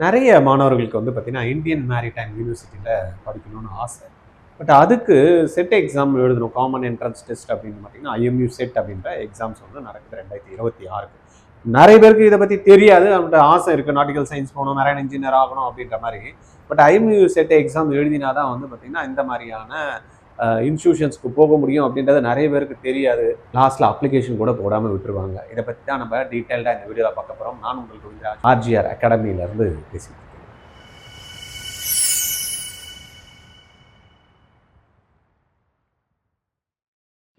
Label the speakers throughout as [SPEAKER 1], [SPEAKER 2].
[SPEAKER 1] நிறைய மாணவர்களுக்கு வந்து பார்த்தீங்கன்னா இந்தியன் மேரிடைம் யூனிவர்சிட்டியில் படிக்கணும்னு ஆசை. பட் அதுக்கு செட் எக்ஸாம் எழுதணும். காமன் என்ட்ரன்ஸ் டெஸ்ட் அப்படின்னு பார்த்தீங்கன்னா ஐஎம்யூ செட் அப்படின்ற எக்ஸாம்ஸ் வந்து நடக்குது 2026. நிறைய பேருக்கு இதை பற்றி தெரியாது. அவங்கள்ட்ட ஆசை இருக்குது, நாட்டிக்கல் சயின்ஸ் போகணும், மெரைன் இன்ஜினியர் ஆகணும் அப்படின்ற மாதிரி. பட் ஐஎம்யூ செட் எக்ஸாம் எழுதினா தான் வந்து பார்த்தீங்கன்னா இந்த மாதிரியான இன்ஸ்டியூஷன்ஸ்க்கு போக முடியும் அப்படின்றது நிறைய பேருக்கு தெரியாது. லாஸ்ட்டில் அப்ளிகேஷன் கூட போடாமல் விட்டுருவாங்க. இதை பற்றி தான் நம்ம டீட்டெயில்டாக இந்த வீடியோவில் பார்க்க போகிறோம். நான் உங்களுக்கு ஆர்ஜிஆர் அகாடமியிலேருந்து பேசிட்டு இருக்கேன்.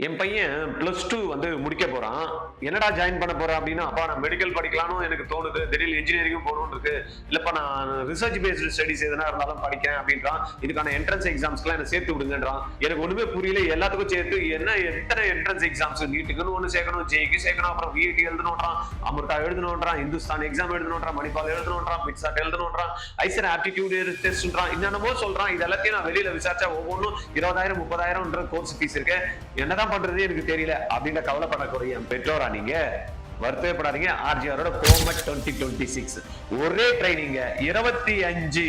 [SPEAKER 1] என் பையன் +2 வந்து முடிக்க போறான். என்னடா ஜாயின் பண்ண போறேன் அப்படின்னா, அப்பா நான் மெடிக்கல் படிக்கலாம்னு எனக்கு தோணுது, திடீர்னு இன்ஜினியரிங்கும் போகணும்னு இருக்கு, இல்லப்பா நான் ரிசர்ச் பேஸ்டு ஸ்டடிஸ் எதனா இருந்தாலும் படிக்கிறேன் அப்படின்றான். இதுக்கான என்ட்ரன்ஸ் எக்ஸாம்ஸ்க்குலாம் என்ன சேர்த்து விடுங்கன்றான். எனக்கு ஒண்ணுமே புரியல. எல்லாத்துக்கும் சேர்த்து என்ன எத்தனை என்ட்ரன்ஸ் எக்ஸாம்ஸ், நீட்டுக்குன்னு ஒன்று சேர்க்கணும், ஜேக்கு சேர்க்கணும், அப்புறம் விஐடி எழுதணுன்றான், அமிர்தா எழுதணுன்றான், இந்துஸ்தான் எக்ஸாம் எழுதணுன்றான், மணிப்பால் எழுதணுன்றான், பிட்சாட் எழுதணுன்றான், ஐசர் ஆப்டிடியூட் டெஸ்ட்ன்றான், என்னென்னமோ சொல்றான். இது எல்லாத்தையும் நான் வெளியில விசாரிச்சா ஒவ்வொன்றும் 20,000 30,000 கோர்ஸ் ஃபீஸ் இருக்கு. என்னதான் பண்றது எனக்கு தெரியல அப்படின்னு கவலைப்படக்கூடிய பெற்றோரா நீங்க? வருத்தப்படாதீங்க. ஆர்ஜிஆரோட கோமட் 2026 ஒரே ட்ரைனிங் 25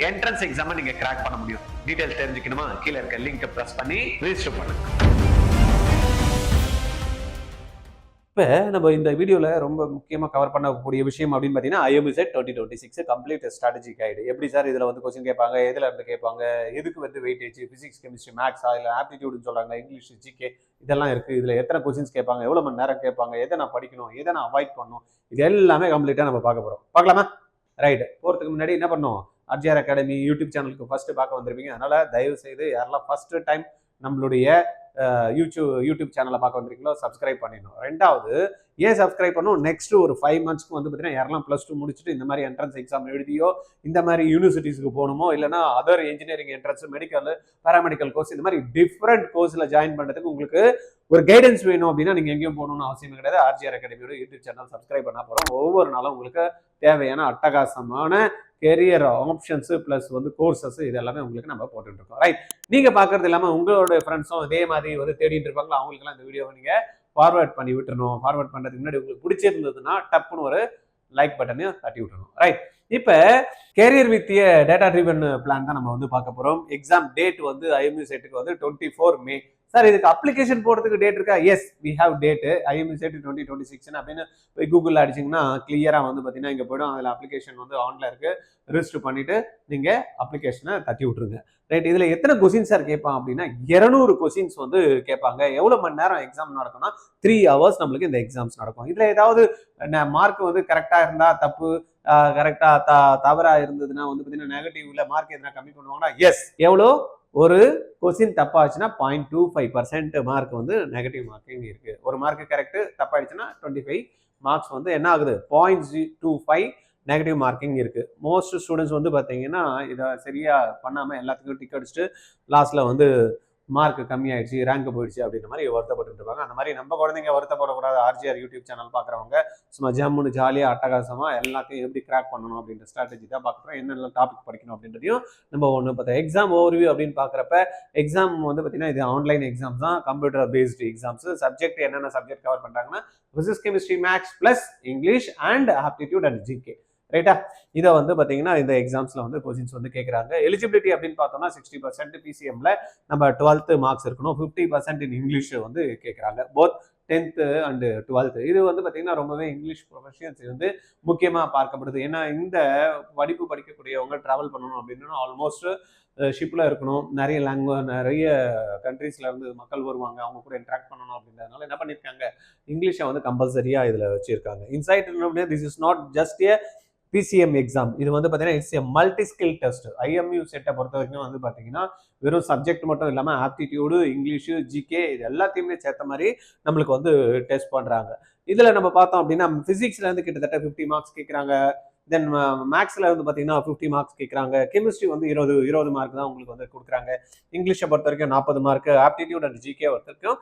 [SPEAKER 1] என்ட்ரன்ஸ் எக்ஸாம் நீங்க கிராக் பண்ண முடியும். டீடைல்ஸ் தெரிஞ்சுக்கணுமா? கீழே இருக்க லிங்க் பிரஸ் பண்ணி ரெஜிஸ்டர் பண்ணுங்க. இப்போ நம்ம இந்த வீடியோவில் ரொம்ப முக்கியமாக கவர் பண்ணக்கூடிய விஷயம் அப்படின்னு பார்த்தீங்கன்னா IMU CET 2026 complete strategy guide. எப்படி சார் இதில் வந்து கொஸ்டின் கேட்பாங்க, எதில் இருந்து கேட்பாங்க, எதுக்கு வந்து வெயிட்டேஜ், ஃபிசிக்ஸ் கெமிஸ்ட்ரி மேக்ஸா இல்லை ஆப்டிடியூடுன்னு சொல்கிறாங்க, இங்கிலீஷ் ஜிகே இதெல்லாம் இருக்குது. இதில் எத்தனை கொஸ்டின்ஸ் கேட்பாங்க, எவ்வளோ மணி நேரம் கேட்பாங்க, எதை நான் படிக்கணும், எதை நான் அவாய்ட் பண்ணணும், இது எல்லாமே கம்ப்ளீட்டாக நம்ம பார்க்க போகிறோம். பார்க்கலாமா? ரைட்டு. போகிறதுக்கு முன்னாடி என்ன பண்ணணும், ஆர்ஜிஆர் அகாடமி யூடியூப் சேனலுக்கு ஃபஸ்ட்டு பார்க்க வந்திருப்பீங்க. அதனால் தயவு செய்து யாரெல்லாம் ஃபஸ்ட்டு டைம் நம்மளுடைய யூடியூப் சேனலை பார்க்க வந்திருக்கீங்களோ சப்ஸ்கிரைப் பண்ணிடணும். ரெண்டாவது ஏன் சப்ஸ்கிரைப் பண்ணணும், நெக்ஸ்ட் ஒரு 5 மந்த்ஸ்க்கு வந்து பார்த்தீங்கன்னா யாரெல்லாம் +2 முடிச்சுட்டு இந்த மாதிரி என்ட்ரன்ஸ் எக்ஸாம் எழுதியோ இந்த மாதிரி யூனிவர்சிட்டிஸ்க்கு போகணுமோ, இல்லைனா other engineering entrance, medical, paramedical course, இந்த மாதிரி டிஃப்ரெண்ட் கோர்ஸில் ஜாயின் பண்ணுறதுக்கு உங்களுக்கு ஒரு கைடன்ஸ் வேணும் அப்படின்னா நீங்கள் எங்கேயும் போகணும்னு அவசியம் கிடையாது. ஆர்ஜிஆர் அகாடமியோட யூடியூப் சேனல் சப்ஸ்கிரைப் பண்ண போகிறோம். ஒவ்வொரு நாளும் உங்களுக்கு தேவையான அட்டகாசமான கெரியர் ஆப்ஷன்ஸ் ப்ளஸ் வந்து கோர்சஸ் இது எல்லாமே உங்களுக்கு நம்ம போட்டுட்டு இருக்கோம். ரைட். நீங்க பாக்குறது இல்லாம உங்களோட ஃப்ரெண்ட்ஸும் இதே மாதிரி வந்து தேடிட்டு இருப்பாங்களா, அவங்களுக்குலாம் இந்த வீடியோவை நீங்க ஃபார்வர்ட் பண்ணி விட்டுறணும். ஃபார்வர்ட் பண்றதுக்கு முன்னாடி உங்களுக்கு பிடிச்சிருந்ததுன்னா டப்புன்னு ஒரு லைக் பட்டனையும் தட்டி விட்டுறணும். ரைட். இப்ப career with data driven plan தான் நம்ம வந்து பார்க்க போறோம். எக்ஸாம் டேட் வந்து ஐஎம்யூ செட்டுக்கு வந்து 24 மே. சார் இதுக்கு அப்ளிகேஷன் போடுறதுக்கு டேட் இருக்கா? Yes, we have date. IMU CET 2026 அப்படின்னு போய் கூகுளில் அடிச்சிங்கன்னா கிளியரா வந்து பார்த்தீங்கன்னா இங்கே போய்டும். அதில் அப்ளிகேஷன் வந்து ஆன்ல இருக்கு. ரிஜிஸ்டர் பண்ணிட்டு நீங்க அப்ளிகேஷனை தட்டி விட்டுருங்க. ரைட். இதுல எத்தனை கொஸ்டின் சார் கேட்பான் அப்படின்னா 200 கொஸ்டின்ஸ் வந்து கேட்பாங்க. எவ்வளவு மணி நேரம் எக்ஸாம் நடக்கும்னா 3 hours நம்மளுக்கு இந்த எக்ஸாம்ஸ் நடக்கும். இதுல ஏதாவது மார்க் வந்து கரெக்டா இருந்தா தப்பு, கரெக்டா தவறா இருந்ததுன்னா வந்து பார்த்தீங்கன்னா நெகட்டிவ்ல மார்க் எதனா கம்மி பண்ணுவாங்கன்னா எஸ். எவ்வளோ ஒரு கொஸ்டின் தப்பாச்சுன்னா 0.25% மார்க் வந்து நெகட்டிவ் மார்க்கிங் இருக்கு. ஒரு மார்க் கரெக்ட், தப்பாயிடுச்சுன்னா 25 மார்க்ஸ் வந்து என்ன ஆகுது, 0.25 நெகட்டிவ் மார்க்கிங் இருக்கு. மோஸ்ட் ஸ்டூடெண்ட்ஸ் வந்து பார்த்தீங்கன்னா இதை சரியா பண்ணாமல் எல்லாத்துக்கும் டிக் அடிச்சுட்டு லாஸ்ட்ல வந்து மார்க் கம்மியாயிடுச்சு, ரேங்க் போயிடுச்சு அப்படின்ற மாதிரி வருத்தப்பட்டு இருப்பாங்க. அந்த மாதிரி நம்ம குழந்தைங்க வருத்தப்படக்கூடாது. ஆர்ஜிஆர் யூடியூப் சேனல் பார்க்குறவங்க சும்மா ஜம்முன்னு ஜாலியாக அட்டகாசமாக எல்லாத்தையும் எப்படி கிராக் பண்ணணும் அப்படின்ற ஸ்ட்ராட்டஜி தான் பார்க்குறோம். என்னென்ன டாபிக் படிக்கணும் அப்படின்றதையும் நம்ம ஒன்று பார்த்தா எக்ஸாம் ஓவர்வியூ அப்படின்னு பார்க்குறப்ப எக்ஸாம் வந்து பார்த்தீங்கன்னா இது ஆன்லைன் எக்ஸாம் தான், கம்ப்யூட்டர் பேஸ்டு எக்ஸாம்ஸ். சப்ஜெக்ட் என்னென்ன சப்ஜெக்ட் கவர் பண்ணுறாங்கன்னா physics chemistry maths plus English and aptitude and GK. ரைட்டா? இதை வந்து பார்த்தீங்கன்னா இந்த எக்ஸாம்ஸில் வந்து கொஸ்டின்ஸ் வந்து கேட்குறாங்க. எலிஜிபிலிட்டி அப்படின்னு பார்த்தோம்னா 60% பிசிஎம்ல நம்ம 12th மார்க்ஸ் இருக்கணும். 50% இன் இங்கிலீஷ் வந்து கேட்குறாங்க. Both 10th and 12th. இது வந்து பார்த்தீங்கன்னா ரொம்பவே இங்கிலீஷ் ப்ரொஃபஷன்ஸ் வந்து முக்கியமாக பார்க்கப்படுது. ஏன்னா இந்த படிப்பு படிக்கக்கூடியவங்க ட்ராவல் பண்ணணும் அப்படின்னா ஆல்மோஸ்ட் ஷிப்பில் இருக்கணும். நிறைய கண்ட்ரீஸ்ல இருந்து மக்கள் வருவாங்க, அவங்க கூட இன்ட்ராக்ட் பண்ணணும் அப்படின்றதுனால என்ன பண்ணியிருக்காங்க, இங்கிலீஷை வந்து கம்பல்சரியாக இதில் வச்சிருக்காங்க. Inside this is not just a PCM exam. இது வந்து பார்த்தீங்கன்னா it's a multi skill test. IMU செட்டை பொறுத்த வரைக்கும் வந்து பார்த்தீங்கன்னா வெறும் சப்ஜெக்ட் மட்டும் இல்லாமல் ஆப்டிடியூடு, இங்கிலீஷு, ஜிகே இது எல்லாத்தையுமே சேர்த்த மாதிரி நம்மளுக்கு வந்து டெஸ்ட் பண்ணுறாங்க. இதில் நம்ம பார்த்தோம் அப்படின்னா ஃபிசிக்ஸ்ல இருந்து கிட்டத்தட்ட 50 மார்க்ஸ் கேட்குறாங்க. தென் மேக்ஸில் வந்து பார்த்தீங்கன்னா 50 மார்க்ஸ் கேட்குறாங்க. கெமிஸ்ட்ரி வந்து 20 மார்க் தான் உங்களுக்கு வந்து கொடுக்குறாங்க. இங்கிலீஷை பொறுத்த வரைக்கும் 40 மார்க், ஆப்டிடியூட் அண்ட் ஜிகே பொறுத்த வரைக்கும்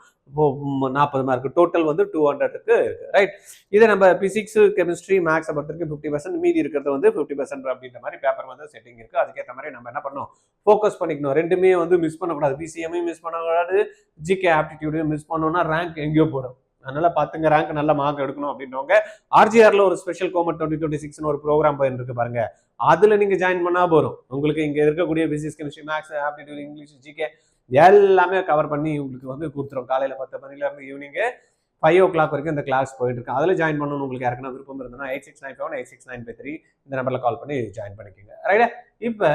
[SPEAKER 1] 40 மார்க், டோட்டல் வந்து 200க்கு இருக்கு. ரைட். இதை நம்ம பிசிக்ஸ், கெமிஸ்ட்ரி, மேக்ஸை பொறுத்த வரைக்கும் 50%, மீதி இருக்கிறது வந்து 50% அப்படின்ற மாதிரி பேப்பர் வந்து செட்டிங் இருக்கு. அதுக்கேற்ற மாதிரி நம்ம என்ன பண்ணணும், ஃபோக்கஸ் பண்ணிக்கணும். ரெண்டுமே வந்து மிஸ் பண்ணக்கூடாது. பிசிஎம்மையும் மிஸ் பண்ணக்கூடாது, ஜிகே ஆப்டிடியூடையும் மிஸ் பண்ணோம்னா ரேங்க் எங்கேயோ போடும். அதனால பாத்துங்க, ரேங்க் நல்ல மார்க் எடுக்கணும் அப்படின்றவங்க ஆர்ஜிஆர்ல ஒரு ஸ்பெஷல் கோமட் 2026 ஒரு ப்ரோக்ராம் போயிருக்கு பாருங்க. அதில் நீங்கள் ஜாயின் பண்ணால் போகிறோம். உங்களுக்கு இங்கே இருக்கக்கூடிய physics, chemistry, maths, aptitude, English, GK எல்லாமே கவர் பண்ணி உங்களுக்கு வந்து கொடுத்துரும். காலையில் 10 மணிலேருந்து ஈவினிங்கு 5 o'clock வரைக்கும் இந்த கிளாஸ் போயிட்டு இருக்கு. அதில் ஜாயின் பண்ணணும்னு உங்களுக்கு யாருக்குன்னா விருப்பம் இருந்ததுன்னா 8695186953 இந்த நம்பரில் கால் பண்ணி ஜாயின் பண்ணிக்கோங்க. ரைட்டா? இப்போ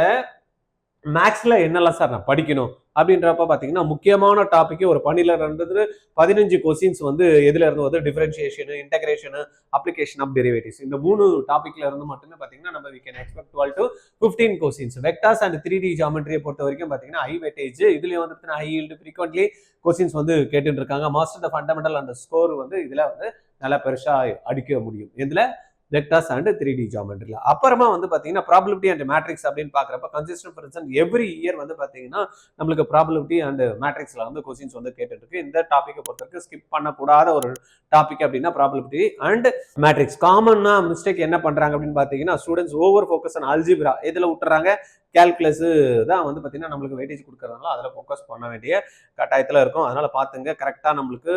[SPEAKER 1] மேக்ஸில் என்னெல்லாம் சார் நான் படிக்கணும் அப்படின்றப்ப பார்த்தீங்கன்னா முக்கியமான டாபிக் ஒரு 15 கொஸ்டின்ஸ் வந்து எதுல இருந்து வந்து differentiation, integration, application of derivatives இந்த 3 டாபிக்ல இருந்து மட்டுமே பார்த்தீங்கன்னா நம்ம we can expect 12 to 15 questions. Vectors and 3D ஜியோமெட்ரியை பொறுத்த வரைக்கும் பார்த்தீங்கன்னா ஹை வெயிட்டேஜ், இதுலயும் வந்து ஹை ஈல்டு, ஃப்ரீக்வென்ட்லி கொஸ்டின்ஸ் வந்து கேட்டுட்டு இருக்காங்க. Master the fundamental and score வந்து இதுல வந்து நல்லா பெருசா அடிக்க முடியும். இதுல வெக்டார்ஸ் அண்ட் 3D ஜியோமெட்ரில. அப்புறமா வந்து பாத்தீங்கன்னா ப்ராபபிலிட்டி அண்ட் மேட்ரிக்ஸ் அப்படின்னு பாக்குறப்ப கன்சிஸ்டன்ட் பர்சன்ட் எவ்ரி இயர் வந்து பாத்தீங்கன்னா நம்மளுக்கு ப்ராபபிலிட்டி அண்ட் மேட்ரிக்ஸ்ல வந்து கொஸ்டின்ஸ் வந்து கேட்டுட்டு இருக்கு. இந்த டாபிக்கை பொறுத்தவரைக்கும் ஸ்கிப் பண்ணக்கூடாத ஒரு டாபிக் அப்படின்னா ப்ராபபிலிட்டி அண்ட் மேட்ரிக்ஸ். காமனா மிஸ்டேக் என்ன பண்றாங்க அப்படின்னு பாத்தீங்கன்னா students over focus on algebra இதுல விட்டுறாங்க. கால்குலஸ் தான் வந்து பாத்தீங்கன்னா நம்மளுக்கு வெயிட்டேஜ் கொடுக்கறதுனால அதுல ஃபோக்கஸ் பண்ண வேண்டிய கட்டாயத்துல இருக்கும். அதனால பாத்துங்க கரெக்டா நம்மளுக்கு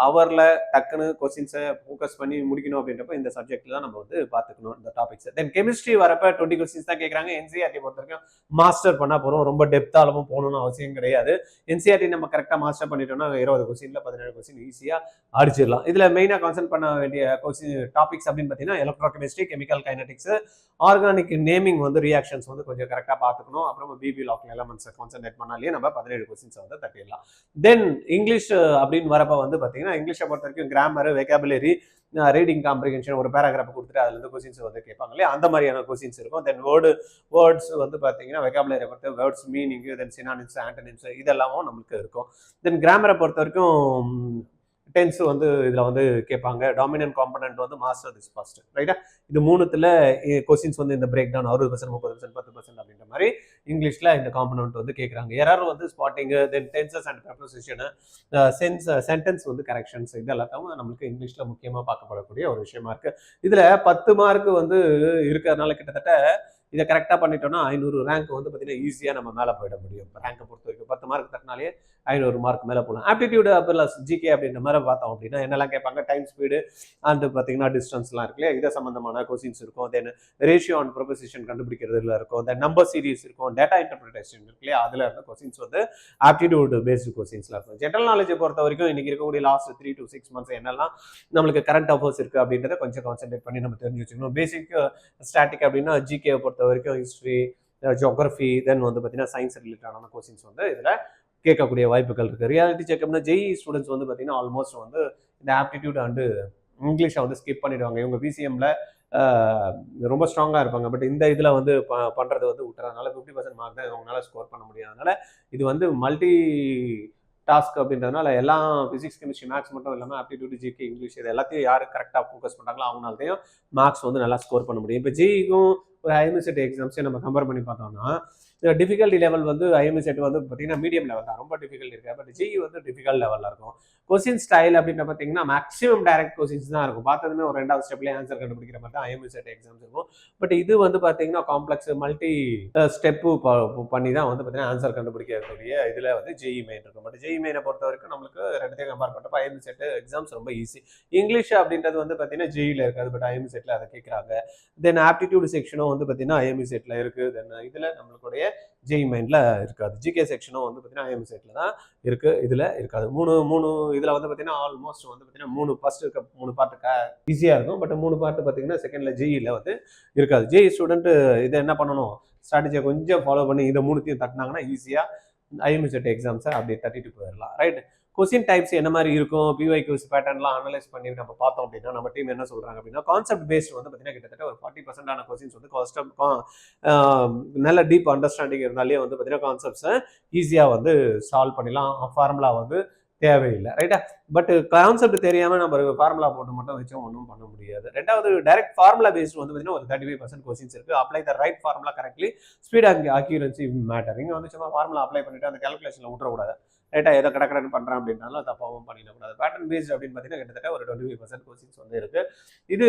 [SPEAKER 1] அவர்ல டக்குன்னு கொஸ்டின்ஸை ஃபோக்கஸ் பண்ணி முடிக்கணும் அப்படின்றப்ப இந்த சப்ஜெக்ட்ல தான் நம்ம வந்து பார்த்துக்கணும் இந்த டாபிக்ஸ். தென் கெமிஸ்ட்ரி வரப்ப 20 கொஸ்டின்ஸ் தான் கேட்குறாங்க. என்சிஆர்டி பொறுத்த வரைக்கும் மாஸ்டர் பண்ணா போறோம், ரொம்ப டெப்த்தாலும் போகணும்னு அவசியம் கிடையாது. என்சிஆர்டி நம்ம கரெக்டாக மாஸ்டர் பண்ணிட்டோம்னா 20 கொஸ்டின்ல 17 கொஸ்டின் ஈஸியா அடிச்சிடலாம். இதுல மெயினா கான்சென்ட் பண்ண வேண்டிய கொஸ்டின் டாபிக்ஸ் அப்படின்னு பார்த்தீங்கன்னா electro chemistry, chemical kinetics, organic naming வந்து ரியாக்ஷன்ஸ் வந்து கொஞ்சம் கரெக்டாக பார்த்துக்கணும். அப்புறம் பிபி லாக் எலமெண்ட்ஸை கான்சென்ட்ரேட் பண்ணாலே நம்ம 17 கொஸ்டின்ஸ் வந்து தட்டிடலாம். தென் இங்கிலீஷ் அப்படின்னு வரப்ப வந்து பார்த்தீங்கன்னா இங்கிலீஷை பொறுத்த வரைக்கும் கிராமர், வெக்காபுலரி, ரீடிங் காம்ப்ரிஹென்ஷன் ஒரு பேராகிராஃப் கொடுத்துட்டு அதுல இருந்து கொஸ்டின்ஸ் வந்து கேட்பாங்க இல்லையா, அந்த மாதிரியான கொஸ்டின்ஸ் இருக்கும். தென் வேர்ட்ஸ் வந்து பார்த்தீங்கன்னா வெக்காபுலரி பொறுத்த வேர்ட்ஸ் மீனிங், தென் சினானிம்ஸ், ஆண்டனிம்ஸ் இதெல்லாமும் நமக்கு இருக்கும். தென் கிராமரை பொறுத்த வரைக்கும் டென்ஸ் வந்து இதுல வந்து கேட்பாங்க. டாமினன்ட் காம்பனன்ட் வந்து மாஸ்டர் திஸ் ஃபர்ஸ்ட். ரைட்டா? இது மூணுத்துல கொஸ்டின்ஸ் வந்து இந்த பிரேக் டவுன் 60%, 30%, 10% அப்படின்ற மாதிரி இங்கிலீஷ்ல இந்த காம்பனன்ட் வந்து கேட்கறாங்க. எரர் வந்து spotting, then tenses and preposition, sentence வந்து கரெக்ஷன்ஸ் இது எல்லாத்தையும் நமக்கு இங்கிலீஷ்ல முக்கியமா பார்க்கப்படக்கூடிய ஒரு விஷயமா இருக்கு. இதுல 10 மார்க் வந்து இருக்கிறதுனால கிட்டத்தட்ட இதை கரெக்டாக பண்ணிட்டோம்னா 500 ரேங்க் வந்து பார்த்தீங்கன்னா ஈஸியாக நம்ம மேலே போயிட முடியும். ரேங்கை பொறுத்த வரைக்கும் 10 மார்க் தட்டினாலே 500 மார்க் மேலே போகலாம். ஆப்டிடியூட் ப்ளஸ் ஜிகே அப்படின்ற மாதிரி பார்த்தோம் அப்படின்னா என்னெல்லாம் கேட்பாங்க, டைம் ஸ்பீடு அண்ட் பார்த்தீங்கன்னா டிஸ்டன்ஸ்லாம் இருக்கு இல்லையா, இதை சம்பந்தமான கொஸ்டின்ஸ் இருக்கும். தென் ரேஷியோ அண்ட் ப்ரொபோசிஷன் கண்டுபிடிக்கிறதுல இருக்கும். தென் நம்பர் சீரிஸ் இருக்கும். டேட்டா இன்டர்பிரிட்டேஷன் இருக்கு இல்லையா, அதில் இருந்த கொஸ்டின்ஸ் வந்து ஆப்டிடியூட் பேஸ்டு கொஸ்டின்ஸ்ல இருக்கும். ஜெனரல் நாலேஜை பொறுத்த வரைக்கும் இன்னைக்கு இருக்கக்கூடிய லாஸ்ட் 3 to 6 months என்னெல்லாம் நம்மளுக்கு கரண்ட் அஃபேர்ஸ் இருக்கு அப்படின்றத கொஞ்சம் கான்சென்ட்ரேட் பண்ணி நம்ம தெரிஞ்சு வச்சுக்கணும். பேசிக் ஸ்டாட்டிக் அப்படின்னா ஜிகே பொறுத்த வரைக்கும் ஹிஸ்ட்ரி, ஜியோகிராஃபி, தென் வந்து பார்த்தீங்கன்னா சயின்ஸ் ரிலேட்டடான கொஸ்டின்ஸ் வந்து இதில் கேட்கக்கூடிய வாய்ப்புகள் இருக்கு. ரியாலிட்டி செக்அப்னா ஜெய் ஸ்டூடெண்ட்ஸ் வந்து பார்த்தீங்கன்னா ஆல்மோஸ்ட் வந்து இந்த ஆப்டிடியூட் அண்டு இங்கிலீஷை வந்து ஸ்கிப் பண்ணிடுவாங்க. இவங்க பிசிஎம்ல ரொம்ப ஸ்ட்ராங்காக இருப்பாங்க. பட் இந்த இதில் வந்து பண்ணுறது வந்து விட்டுறதுனால 50% மார்க் தான் அவங்களால ஸ்கோர் பண்ண முடியும். அதனால இது வந்து மல்டி டாஸ்க் அப்படின்றதுனால எல்லாம் பிசிக்ஸ், கெமிஸ்ட்ரி, மேக்ஸ் மட்டும் இல்லாமல் ஆப்டிடியூட், ஜிகே, இங்கிலீஷ் இது எல்லாத்தையும் யார் கரெக்டாக ஃபோக்கஸ் பண்ணுறாங்களோ அவங்களாலையும் மார்க்ஸ் வந்து நல்லா ஸ்கோர் பண்ண முடியும். இப்போ ஜிக்கும் ஒரு ஐஎம்எஸ்எட் எக்ஸாம்ஸை நம்ம கம்பேர் பண்ணி பார்த்தோம்னா டிஃபிகல்ட்டி லெவல் வந்து ஐஎம்எஸ்எட் வந்து பார்த்தீங்கன்னா மீடியம் லெவல் தான், ரொம்ப டிஃபிகல்ட் இருக்கு. பட் ஜிஇ வந்து டிஃபிகல்ட் லெவலில் இருக்கும். கொஸ்டின் ஸ்டைல் அப்படின்னு பார்த்தீங்கன்னா மேக்ஸிமம் டைரக்ட் கொஸ்டின்ஸ் தான் இருக்கும். பார்த்ததுமே ஒரு 2வது ஸ்டெப்லேயே ஆன்சர் கண்டுபிடிக்கிற மாதிரி தான் ஐஎம்எஸ்எட் எக்ஸாம்ஸ் இருக்கும். பட் இது வந்து பார்த்தீங்கன்னா காம்ப்ளெக்ஸ் மல்டி ஸ்டெப்பு பண்ணி தான் வந்து பார்த்தீங்கன்னா ஆன்சர் கண்டுபிடிக்கக்கூடிய இதில் வந்து ஜிஇ மெயின் இருக்கும். பட் ஜிஇ மெயினை பொறுத்த வரைக்கும் நம்மளுக்கு ரெண்டுத்தையும் கம்பேர் பண்ணுறப்ப ஐஎம்எஸ்எட் எக்ஸாம்ஸ் ரொம்ப ஈஸி. இங்கிலீஷ் அப்படின்றது வந்து பார்த்தீங்கன்னா ஜிஇல இருக்காது, பட் ஐஎம்எஸ்எட்ல அதை கேட்குறாங்க. தென் ஆப்டிடியூட் செக்ஷனும் வந்து பார்த்தீங்கன்னா ஐஎம்எஸ்எட்ல இருக்கு. தென் இதில் நம்மளுடைய ஜிஇ மெயின்ல இருக்காது. ஜிகே செக்ஷனும் வந்து பார்த்தீங்கன்னா ஐஎம்எஸ்எட்ல தான் இருக்கு, இதுல இருக்காது. மூணு இதுல வந்து பார்த்தீங்கன்னா ஆல்மோஸ்ட் வந்து பார்த்தீங்கன்னா 3 ஃபர்ஸ்ட் இருக்க 3 பார்ட்டுக்கு ஈஸியா இருக்கும். பட் 3 பார்ட் பார்த்தீங்கன்னா செகண்ட்ல ஜிஇல வந்து இருக்காது. ஜிஇ ஸ்டூடெண்ட் இதை என்ன பண்ணணும், ஸ்ட்ராட்டஜியை கொஞ்சம் ஃபாலோ பண்ணி இதை 3த்தையும் தட்டினாங்கன்னா ஈஸியா ஐஎம்எஸ்எட் எக்ஸாம்ஸை அப்படியே தட்டிட்டு போயிடலாம். ரைட்? கொஸ்டின் டைப்ஸ் என்ன மாதிரி இருக்கும், பிஒய்க்யூஸ் பேட்டர்ன்லாம் அனலைஸ் பண்ணி நம்ம பார்த்தோம் அப்படின்னா நம்ம டீம் என்ன சொல்றாங்க அப்படின்னா கான்செப்ட் பேஸ்ட் வந்து பார்த்தீங்கன்னா கிட்டத்தட்ட ஒரு 40% கொஸ்டின்ஸ் வந்து நல்ல டீப் அண்டர்ஸ்டாண்டிங் இருந்தாலே வந்து பார்த்தீங்கன்னா கான்செப்ட்ஸை ஈஸியாக வந்து சால்வ் பண்ணிடலாம். ஃபார்முலா வந்து தேவையில்லை. ரைட்டா? பட் கான்செப்ட் தெரியாம நம்ம ஃபார்முலா போட்டு மட்டும் வச்சோம் ஒன்றும் பண்ண முடியாது. 2வது டைரக்ட் ஃபார்முலா பேஸ்ட் வந்து பார்த்தீங்கன்னா ஒரு 35% கொஸ்டின்ஸ் இருக்கு. Apply the right formula correctly, speed and accuracy matter. இங்கே வந்து சும்மா ஃபார்முலா அப்ளை பண்ணிட்டு அந்த கால்குலேஷன்ல விட்டுறக்கூடாது. ரைட்டா? ஏதோ கடற்கடன் பண்ணுறேன் அப்படின்னாலும் தப்பாகவும் பண்ணிடக்கூடாது. பேட்டர்ன் பேஸ்ட் அப்படின்னு பார்த்தீங்கன்னா கிட்டத்தட்ட ஒரு 25% கொஸ்டின்ஸ் வந்து இருக்கு. இது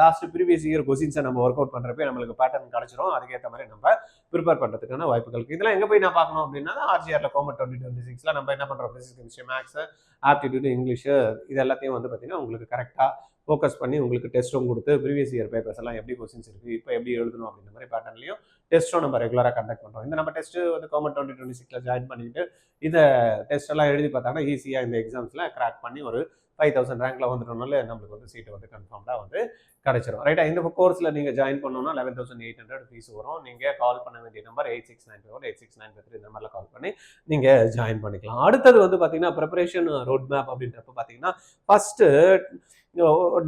[SPEAKER 1] லாஸ்ட் ப்ரீவியஸ் இயர் கொஸ்டின்ஸை நம்ம ஒர்க் அவுட் பண்ணுறப்ப நம்மளுக்கு பேட்டர்ன் கிடைச்சிரும். அதுக்கேற்ற மாதிரி நம்ம ப்ரிப்பேர் பண்ணுறதுக்கான வாய்ப்புகள் இருக்கு. இதெல்லாம் எங்கே போய் நான் பார்க்கணும் அப்படின்னா ஆர்ஜிஆர்ல கோமட் 2026ல நம்ம என்ன பண்ணுறோம், physics, chemistry, maths, aptitude, English இது எல்லாத்தையும் வந்து பார்த்தீங்கன்னா உங்களுக்கு கரெக்டாக ஃபோக்கஸ் பண்ணி உங்களுக்கு டெஸ்ட்டும் கொடுத்து ப்ரீவியஸ் இயர் பேப்பர்ஸ் எல்லாம் எப்படி கொஸ்டின்ஸ் இருக்குது, இப்போ எப்படி எழுதணும் அப்படின்ற மாதிரி பேட்டர்ன்லையும் டெஸ்ட்டும் நம்ம ரெகுலராக கண்டக்ட் பண்ணுறோம். இந்த நம்ம டெஸ்ட்டு வந்து கவர்மெண்ட் 2026 ஜாயின் பண்ணிட்டு இந்த டெஸ்ட் எல்லாம் எழுதி பார்த்தாங்கன்னா ஈஸியாக இந்த எக்ஸாம்ஸில் கிராக் பண்ணி ஒரு 5000 ரேங்க்ல வந்துட்டோம்னால நம்மளுக்கு வந்து சீட்டு வந்து கன்ஃபார்ம்டாக வந்து கிடைச்சிடும். ரைட்டா, இந்த கோர்ஸில் நீங்கள் ஜாயின் பண்ணணும்னா 11,800 ஃபீஸ் வரும். நீங்கள் கால் பண்ண வேண்டிய நம்பர் 8695 இந்த மாதிரிலாம் கால் பண்ணி நீங்கள் ஜாயின் பண்ணிக்கலாம். அடுத்தது வந்து பார்த்தீங்கன்னா ப்ரிப்பரேஷன் ரோட் மேப் அப்படின்றப்ப பார்த்தீங்கன்னா ஃபஸ்ட்டு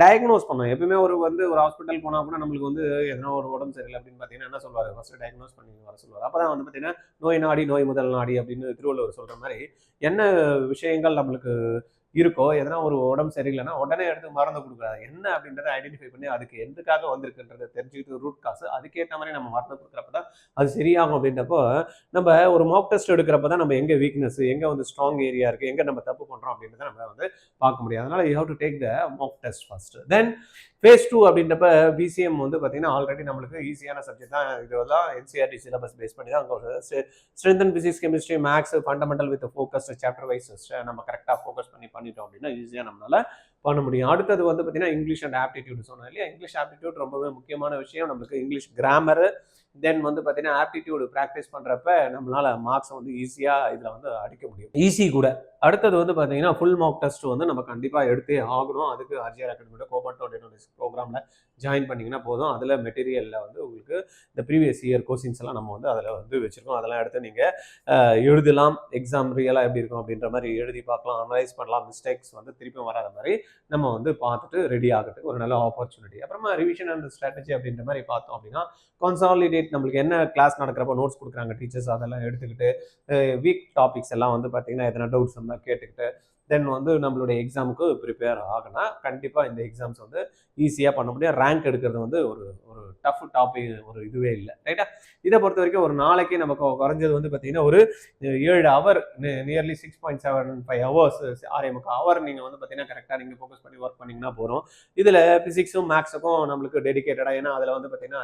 [SPEAKER 1] டயக்னோஸ் பண்ணோம். எப்பவுமே ஒரு ஹாஸ்பிட்டல் போனால் கூட நம்மளுக்கு வந்து எதனா ஒரு உடம்பு சரியில்லை அப்படின்னு பார்த்தீங்கன்னா என்ன சொல்வார், ஃபஸ்ட்டு டயக்னோஸ் பண்ணி வர சொல்லுவார். அப்போ தான் வந்து பார்த்தீங்கன்னா நோய் நாடி நோய் முதல் நாடி அப்படின்னு திருவள்ளுவர் சொல்கிற மாதிரி என்ன விஷயங்கள் நம்மளுக்கு இருக்கோ, எதனா ஒரு உடம்பு சரியில்லைன்னா உடனே எடுத்து மருந்து கொடுக்குறாரு. என்ன அப்படின்றத ஐடென்டிஃபை பண்ணி அதுக்கு எதுக்காக வந்திருக்குன்றதை தெரிஞ்சுக்கிட்டு ரூட் காசு அதுக்கேற்ற மாதிரி நம்ம மருந்து கொடுக்குறப்ப தான் அது சரியாகும். அப்படின்றப்போ நம்ம ஒரு மாக் டெஸ்ட் எடுக்கிறப்ப தான் நம்ம எங்கே வீக்னஸ், எங்கே வந்து ஸ்ட்ராங் ஏரியா இருக்குது, எங்கே நம்ம தப்பு பண்ணுறோம் அப்படின்றத நம்ம வந்து பார்க்க முடியும். அதனால you have to take the Mach test first. Then phase 2 அப்படின்றப்ப பிசிஎம் வந்து பார்த்தீங்கன்னா ஆல்ரெடி நம்மளுக்கு ஈஸியான சப்ஜெக்ட் தான். இதெல்லாம் என்சிஆர்டி சிலபஸ் பேஸ் பண்ணி தான் அங்கே strength and physics, chemistry, maths, fundamental with focus chapter wise நம்ம கரெக்டாக ஃபோக்கஸ் பண்ணிட்டோம் அப்படின்னா ஈஸியாக நம்மளால பண்ண முடியும். அடுத்தது வந்து பார்த்தீங்கன்னா இங்கிலீஷ் அண்ட் ஆப்டிடியூட் சொன்னோம் இல்லையா. இங்கிலீஷ் ஆப்டிடியூட் ரொம்பவே முக்கியமான விஷயம். நம்மளுக்கு இங்கிலீஷ் கிராமரு, தென் வந்து பார்த்தீங்கன்னா ஆப்டிடியூடு ப்ராக்டிஸ் பண்ணுறப்ப நம்மளால மார்க்ஸை வந்து ஈஸியாக இதில் வந்து அடிக்க முடியும், ஈஸி கூட. அடுத்தது வந்து பார்த்தீங்கன்னா ஃபுல் மார்க் டெஸ்ட் வந்து நம்ம கண்டிப்பாக எடுத்தே ஆகணும். அதுக்கு ஆர்ஜிஆர் அகாடமியோட கோபன் 2026 ப்ரோக்ராமில் ஜாயின் பண்ணிங்கன்னா போதும். அதில் மெட்டீரியலில் வந்து உங்களுக்கு இந்த ப்ரீவியஸ் இயர் கொஸ்டின்ஸ் எல்லாம் நம்ம வந்து அதில் வந்து வச்சுருக்கோம். அதெல்லாம் எடுத்து நீங்கள் எழுதலாம். எக்ஸாம் ரியலாக எப்படி இருக்கும் அப்படின்ற மாதிரி எழுதி பார்க்கலாம், அனலைஸ் பண்ணலாம். மிஸ்டேக்ஸ் வந்து திருப்பி வராத மாதிரி நம்ம வந்து பார்த்துட்டு ரெடி ஆகிறதுக்கு ஒரு நல்ல ஆப்பர்ச்சுனிட்டி. அப்புறமா ரிவிஷன் அண்ட் ஸ்ட்ராட்டஜி அப்படின்ற மாதிரி பார்த்தோம் அப்படின்னா கான்சாலிடேட் நம்மளுக்கு என்ன கிளாஸ் நடக்கிறப்ப நோட்ஸ் கொடுக்குறாங்க டீச்சர்ஸ், அதெல்லாம் எடுத்துக்கிட்டு வீக் டாபிக்ஸ் எல்லாம் வந்து பார்த்தீங்கன்னா எதனா டவுட்ஸ் இருந்தால் கேட்டுக்கிட்டு தென் வந்து நம்மளுடைய எக்ஸாமுக்கு ப்ரிப்பேர் ஆகினா கண்டிப்பாக இந்த எக்ஸாம்ஸ் வந்து ஈஸியாக பண்ண முடியும். ரேங்க் எடுக்கிறது வந்து ஒரு டஃப் டாபிக் ஒரு இதுவே இல்லை. ரைட்டா, இதை பொறுத்த வரைக்கும் ஒரு நாளைக்கு நமக்கு குறைஞ்சது வந்து பார்த்தீங்கன்னா ஒரு 7 ஹவர், நியர்லி 6.75 ஹவர்ஸ், 6.25 ஹவர் நீங்கள் வந்து பார்த்தீங்கன்னா கரெக்டாக நீங்கள் ஃபோக்கஸ் பண்ணி ஒர்க் பண்ணிங்கன்னா போகிறோம். இதில் ஃபிசிக்ஸும் மேக்ஸுக்கும் நம்மளுக்கு டெடிக்கேட்டடாக, ஏன்னா அதில் வந்து பார்த்தீங்கன்னா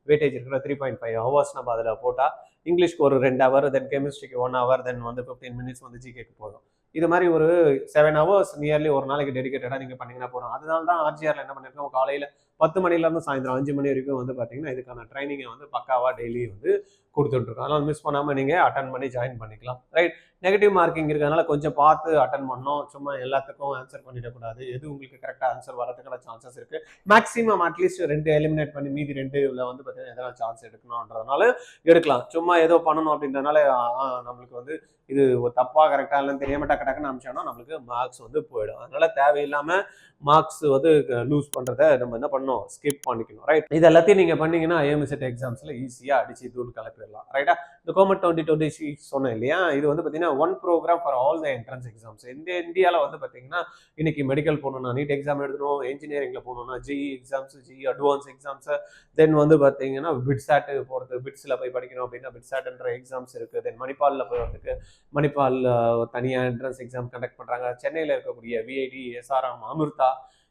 [SPEAKER 1] வெயிட்டேஜ் இருக்கிற 3.5 ஹவர்ஸ் நம்ம அதில் போட்டால் இங்கிலீஷ்க்கு ஒரு 2 ஹவர், தென் கெமிஸ்ட்ரிக்கு 1 ஹவர், தென் வந்து 15 மினிட்ஸ் வந்து ஜிகேக்கு போதும். இது மாதிரி ஒரு 7 ஹவர்ஸ் நியர்லி ஒரு நாளைக்கு டெடிக்கேட்டடாக நீங்கள் பண்ணிங்கன்னா போகிறோம். அதனால தான் ஆர்ஜிஆரில் என்ன பண்ணியிருக்கோம், காலையில் 10 மணிலேருந்து சாயந்தரம் 5 மணி வரைக்கும் வந்து பார்த்தீங்கன்னா இதுக்கான ட்ரைனிங்கை வந்து பக்காவாக டெய்லி வந்து கொடுத்துட்ருக்கோம். அதனால் மிஸ் பண்ணாமல் நீங்கள் அட்டன் பண்ணி ஜாயின் பண்ணிக்கலாம். ரைட், நெகட்டிவ் மார்க்கிங் இருக்கிறதுனால கொஞ்சம் பார்த்து அட்டன் பண்ணணும். சும்மா எல்லாத்துக்கும் ஆன்சர் பண்ணிடக்கூடாது. எது உங்களுக்கு கரெக்டாக ஆன்சர் வரதுக்கான சான்சஸ் இருக்குது. மேக்ஸிமம் அட்லீஸ்ட் 2 எலிமினேட் பண்ணி மீதி 2 வந்து பார்த்தீங்கன்னா எதனா சான்ஸ் எடுக்கணுன்றதுனால எடுக்கலாம். சும்மா ஏதோ பண்ணணும் அப்படின்றதுனால நம்மளுக்கு வந்து இது ஒரு தப்பாக கரெக்டாக இல்லைன்னு தெரியாமல் டக்குன்னு அமிச்சோம்னா நம்மளுக்கு மார்க்ஸ் வந்து போயிடும். அதனால தேவையில்லாமல் மார்க்ஸ் வந்து லூஸ் பண்ணுறதை நம்ம என்ன பண்ணணும், ஸ்கிப் பண்ணிக்கணும். ரைட், இது எல்லாத்தையும் நீங்கள் பண்ணீங்கன்னா ஐஎம்எஸ்எட் எக்ஸாம்ஸில் ஈஸியாக அடிச்சு தூள் கலப்பிடலாம். ரைட்டா, இந்த கோமட் 2026 சொன்னேன் இல்லையா, இது வந்து பார்த்தீங்கன்னா one programme for all the entrance exams. இந்தியாவில் வந்து பார்த்தீங்கன்னா இன்னைக்கு மெடிக்கல் போகணும்னா நீட் எக்ஸாம் எழுதணும், இன்ஜினியரிங்கில் போகணும்னா JEE exams, JEE advance exams, then வந்து பார்த்தீங்கன்னா பிட்சாட் போகிறது, பிட்ஸில் போய் படிக்கணும் அப்படின்னா பிட்சாட்ன்ற எக்ஸாம்ஸ் இருக்குது. தென் மணிப்பாலில் போகிறதுக்கு மணிப்பால் தனியாக என்ட்ரன்ஸ் எக்ஸாம் கண்டக்ட் பண்ணுறாங்க. சென்னையில் இருக்கக்கூடிய விஐடி, எஸ்ஆர்எம், அமிர்தா,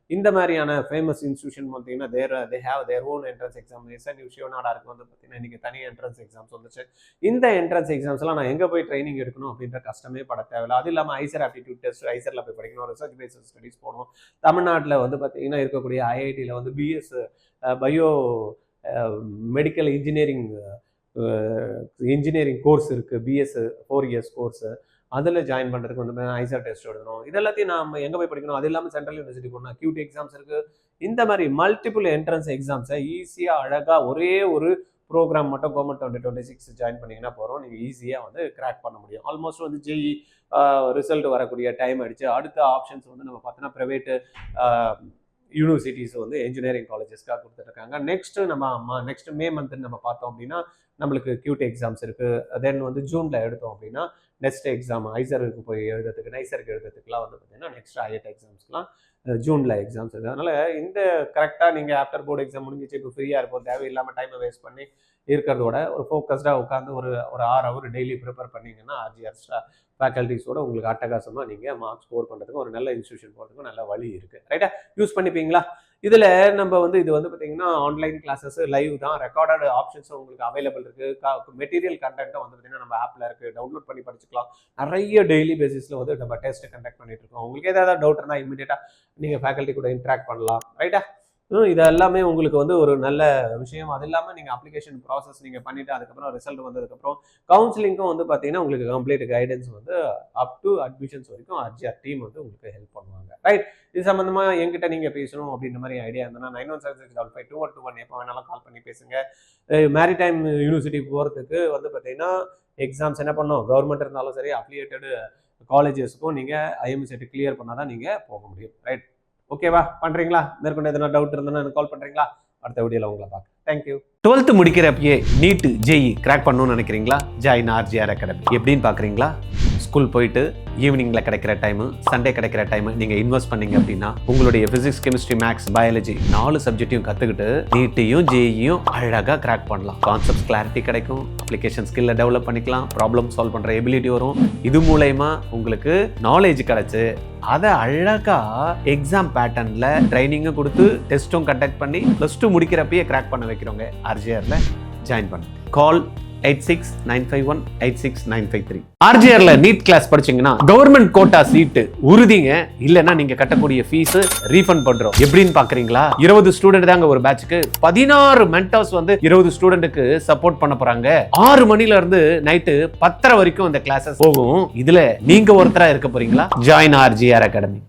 [SPEAKER 1] இந்த மாதிரியான ஃபேமஸ் இன்ஸ்டியூஷன் பார்த்தீங்கன்னா they have their own entrance exam. SNU சிவநாடாருக்கு வந்து பார்த்தீங்கன்னா இன்றைக்கி தனி என்ட்ரன்ஸ் எக்ஸாம்ஸ் வந்துச்சு. இந்த என்ட்ரன்ஸ் எக்ஸாம்ஸ்லாம் நான் எங்கே போய் ட்ரைனிங் எடுக்கணும் அப்படின்ற கஷ்டமே பட தேவையில்லை. அது இல்லாமல் ஐசர் ஆப்டிடியூட் டெஸ்ட், ஐசரில் போய் படிக்கணும், ரிசர்ச் பேஸ்ட் ஸ்டடிஸ் போகணும். தமிழ்நாட்டில் வந்து பார்த்தீங்கன்னா இருக்கக்கூடிய ஐஐடியில் வந்து BS bio medical engineering course இருக்குது. பிஎஸ் 4 இயர்ஸ் கோர்ஸு, அதில் ஜாயின் பண்ணுறதுக்கு வந்து ஐசர் டெஸ்ட் எழுதணும். இதெல்லாத்தையும் நம்ம எங்கே போய் படிக்கணும், அது இல்லாமல் சென்ட்ரல் யூனிவர்சிட்டி போகணும், கியூட் எக்ஸாம்ஸ் இருக்குது. இந்த மாதிரி மல்டிபிள் என்ட்ரன்ஸ் எக்ஸாம்ஸை ஈஸியாக அழகாக ஒரே ஒரு ப்ரோக்ராம் மட்டும் கவர்மெண்ட் 2026 ஜாயின் பண்ணிங்கன்னா போகிறோம், நீங்கள் ஈஸியாக வந்து கிராக் பண்ண முடியும். ஆல்மோஸ்ட் வந்து ஜிஇ ரிசல்ட் வரக்கூடிய டைம் ஆகிடுச்சு. அடுத்த ஆப்ஷன்ஸ் வந்து நம்ம பார்த்தோன்னா ப்ரைவேட்டு யூனிவர்சிட்டிஸ் வந்து இன்ஜினியரிங் காலேஜஸ்க்காக கொடுத்துட்ருக்காங்க. நெக்ஸ்ட் மே மந்த் நம்ம பார்த்தோம் அப்படின்னா நம்மளுக்கு கியூட் எக்ஸாம்ஸ் இருக்குது. தென் வந்து ஜூனில் எடுத்தோம் அப்படின்னா நெக்ஸ்ட் எக்ஸாம் ஐசருக்கு போய் எழுதுறதுக்கு, நைசருக்கு எழுதுறதுக்குலாம் வந்து பார்த்தீங்கன்னா நெக்ஸ்ட் ஐஐடி எக்ஸாம்ஸ்க்குலாம் ஜூனில் எக்ஸாம்ஸ் இருக்குது. அதனால் இந்த கரெக்டாக நீங்கள் ஆஃப்டர் போர்டு எக்ஸாம் முடிஞ்சிச்சு இப்போ ஃப்ரீயாக இருக்கும், தேவையில்லாமல் டைமை வேஸ்ட் பண்ணி இருக்கிறதோட ஒரு ஃபோக்கஸ்டாக உட்காந்து ஒரு 6 ஹவர் டெய்லி ப்ரிப்பேர் பண்ணிங்கன்னா ஆர்ஜிஆர் ஃபேக்கல்ட்டிஸோட உங்களுக்கு அட்டகாசமாக நீங்கள் மார்க்ஸ் ஸ்கோர் பண்ணுறதுக்கு ஒரு நல்ல இன்ஸ்டியூஷன் போகிறதுக்கும் நல்ல வழி இருக்குது. ரைட்டா, யூஸ் பண்ணிப்பீங்களா? இதுல நம்ம வந்து இது வந்து பாத்தீங்கன்னா ஆன்லைன் கிளாஸஸ் லைவ் தான், ரெக்கார்டட் ஆப்ஷன்ஸும் உங்களுக்கு அவைலபிள் இருக்கு. மெட்டீரியல் கண்டென்ட்டும் வந்து பாத்தீங்கன்னா நம்ம ஆப்ல இருக்கு, டவுன்லோட் பண்ணி படிச்சுக்கலாம். நிறைய டெய்லி பேசிஸ்ல வந்து நம்ம டெஸ்ட் கண்டக்ட் பண்ணிட்டு இருக்கோம். உங்களுக்கு ஏதாவது டவுட் இருந்தா இமீடியட்டா நீங்க ஃபேக்கல்ட்டி கூட இன்டராக்ட் பண்ணலாம். ரைட்டா? இது எல்லாமே உங்களுக்கு வந்து ஒரு நல்ல விஷயம். அது இல்லாமல் நீங்கள் அப்ளிகேஷன் ப்ராசஸ் நீங்கள் பண்ணிவிட்டு அதுக்கப்புறம் ரிசல்ட் வந்ததுக்கப்புறம் கவுன்சிலிங்கும் வந்து பார்த்தீங்கன்னா உங்களுக்கு கம்ப்ளீட் கைடன்ஸ் வந்து அப் டு அட்மிஷன்ஸ் வரைக்கும் ஆர்ஜிஆர் டீம் வந்து உங்களுக்கு ஹெல்ப் பண்ணுவாங்க. ரைட், இது சம்மந்தமாக என்கிட்ட நீங்கள் பேசணும் அப்படின்ற மாதிரி ஐடியா இருந்ததுன்னா 9176552121 எப்போ வேணாலும் கால் பண்ணி பேசுங்க. மேரிடைம் யூனிவர்சிட்டி போகிறதுக்கு வந்து பார்த்தீங்கன்னா எக்ஸாம்ஸ் என்ன பண்ணணும், கவர்மெண்ட் இருந்தாலும் சரி அஃபிலியேட்டடு காலேஜஸ்க்கும் நீங்கள் ஐஎம்எஸ்எட் கிளியர் பண்ணால் தான் நீங்கள் போக முடியும். ரைட், ஓகேவா? பண்றீங்களா? மேற்கொண்டு எதனா டவுட் இருந்தா எனக்கு கால் பண்றீங்களா? அடுத்த வீடியோல உங்களை பார்க்க. தேங்க்யூ. 12th முடிக்கிறப்பயே நீட் ஜேஇ கிராக் பண்ணணும்னு நினைக்கிறீங்களா? Join RGR academy. எப்படின்னு பாக்குறீங்களா? ஸ்கூல் போயிட்டு ஈவினிங்ல கிடைக்கிற டைம், சண்டே கிடைக்கிற டைம் நீங்க இன்வெஸ்ட் பண்ணீங்க அப்படின்னா உங்களுடைய பிசிக்ஸ், கெமிஸ்ட்ரி, மேக்ஸ், பயாலஜி 4 சப்ஜெக்டையும் கத்துக்கிட்டு நீட்டையும் ஜேஇயும் அழகா கிராக் பண்ணலாம். கான்செப்ட் கிளாரிட்டி கிடைக்கும், அப்ளிகேஷன் ஸ்கில்ல டெவலப் பண்ணிக்கலாம், ப்ராப்ளம் சால்வ் பண்ற எபிலிட்டி வரும். இது மூலமா உங்களுக்கு நாலேஜ் கிடைச்சு அதை அழகா எக்ஸாம் பேட்டர்ன்ல ட்ரைனிங்கும் கொடுத்து டெஸ்ட்டும் கண்டக்ட் பண்ணி +2 முடிக்கிறப்பயே கிராக் பண்ண வைக்கிறவங்க ஆர்ஜிஆர்ல ஜாயின் பண்ணுங்க. கால் 8695186953. ஆர்ஜிஆர்ல நீட் கிளாஸ் படிச்சீங்கன்னா கவர்மெண்ட் கோட்டா சீட்டு உறுதிங்க. இல்லைன்னா நீங்க கட்டக்கூடிய ஃபீஸ் ரீஃபண்ட் பண்றோம். எப்படின்னு பாக்குறீங்களா? 20 ஸ்டூடெண்ட் தாங்க ஒரு பேட்சுக்கு. 16 மென்டர்ஸ் வந்து 20 ஸ்டூடெண்ட்டுக்கு சப்போர்ட் பண்ண போறாங்க. 6 மணில இருந்து நைட்டு 10:30 வரைக்கும் இந்த கிளாஸஸ் போகும். இதுல நீங்க ஒருத்தரா இருக்க போறீங்களா? Join RGR academy.